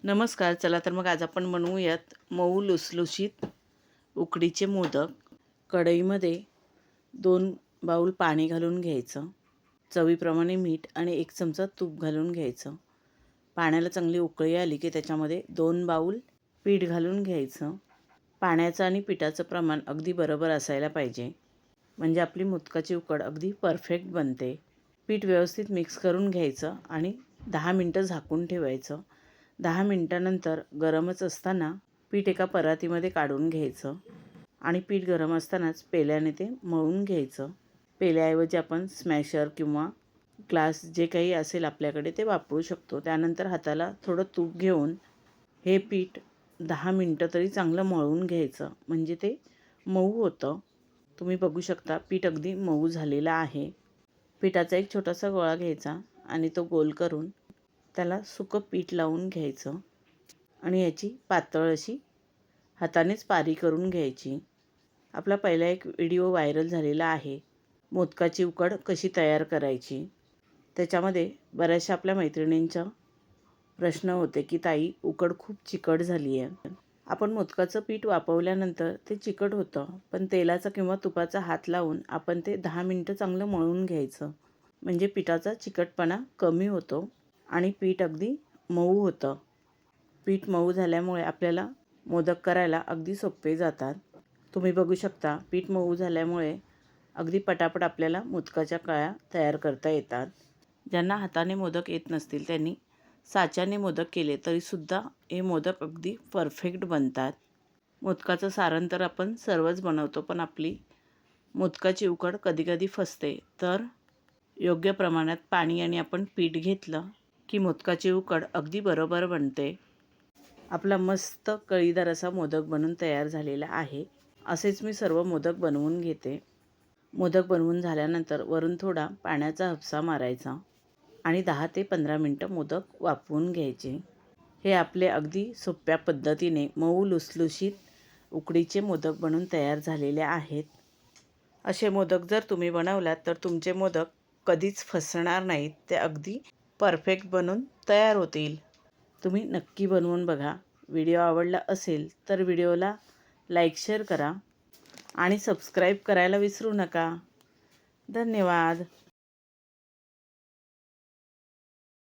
नमस्कार. चला तर मग आज आपण बनवूयात मऊ लुसलुशीत उकडीचे मोदक. कढईमध्ये 2 बाऊल पाणी घालून घ्यायचं. चवीप्रमाणे मीठ आणि 1 चमचा तूप घालून घ्यायचं. पाण्याला चांगली उकळी आली की त्याच्यामध्ये 2 बाऊल पीठ घालून घ्यायचं. पाण्याचं आणि पिठाचं प्रमाण अगदी बरोबर असायला पाहिजे, म्हणजे आपली मोदकाची उकड अगदी परफेक्ट बनते. पीठ व्यवस्थित मिक्स करून घ्यायचं आणि 10 मिनटं झाकून ठेवायचं. 10 मिनटानंतर गरमच असताना पीठ एका परातीमध्ये काढून घ्यायचं आणि पीठ गरम असतानाच पेल्याने ते मळून घ्यायचं. पेल्याऐवजी आपण स्मॅशर किंवा ग्लास जे काही असेल आपल्याकडे ते वापरू शकतो. त्यानंतर हाताला थोडं तूप घेऊन हे पीठ 10 मिनटं तरी चांगलं मळून घ्यायचं, म्हणजे ते मऊ होतं. तुम्ही बघू शकता पीठ अगदी मऊ झालेलं आहे. पिठाचा एक छोटासा गोळा घ्यायचा आणि तो गोल करून त्याला सुकं पीठ लावून घ्यायचं आणि याची पातळ अशी हातानेच पारी करून घ्यायची. आपला पहिला एक व्हिडिओ व्हायरल झालेला आहे, मोदकाची उकड कशी तयार करायची. त्याच्यामध्ये बऱ्याचशा आपल्या मैत्रिणींचा प्रश्न होते की ताई, उकड खूप चिकट झाली आहे. आपण मोदकाचं पीठ वाफवल्यानंतर ते चिकट होतं, पण तेलाचा किंवा तुपाचा हात लावून आपण ते 10 मिनटं चांगलं मळून घ्यायचं, म्हणजे पिठाचा चिकटपणा कमी होतो आणि पीठ अगदी मऊ होतं. पीठ मऊ झाल्यामुळे आपल्याला मोदक करायला अगदी सोपे जातात. तुम्ही बघू शकता पीठ मऊ झाल्यामुळे अगदी पटापट आपल्याला मोदकाच्या कळ्या तयार करता येतात. ज्यांना हाताने मोदक येत नसतील त्यांनी साच्याने मोदक केले तरीसुद्धा हे मोदक अगदी परफेक्ट बनतात. मोदकाचं सारण तर आपण सर्वच बनवतो, पण आपली मोदकाची उकड कधीकधी फसते. तर योग्य प्रमाणात पाणी आणि आपण पीठ घेतलं की मोदकाची उकड अगदी बरोबर बनते. आपला मस्त कळीदार असा मोदक बनून तयार झालेला आहे. असेच मी सर्व मोदक बनवून घेते. मोदक बनवून झाल्यानंतर वरून थोडा पाण्याचा हापसा मारायचा आणि 10 ते 15 मिनटं मोदक वाफवून घ्यायचे. हे आपले अगदी सोप्या पद्धतीने मऊ लुसलुशीत उकडीचे मोदक बनून तयार झालेले आहेत. असे मोदक जर तुम्ही बनवलात तर तुमचे मोदक कधीच फसणार नाहीत. ते अगदी परफेक्ट बनून तयार होतील. तुम्ही नक्की बनवून बघा. व्हिडिओ आवडला असेल तर व्हिडिओला लाईक शेअर करा आणि सबस्क्राईब करायला विसरू नका. धन्यवाद.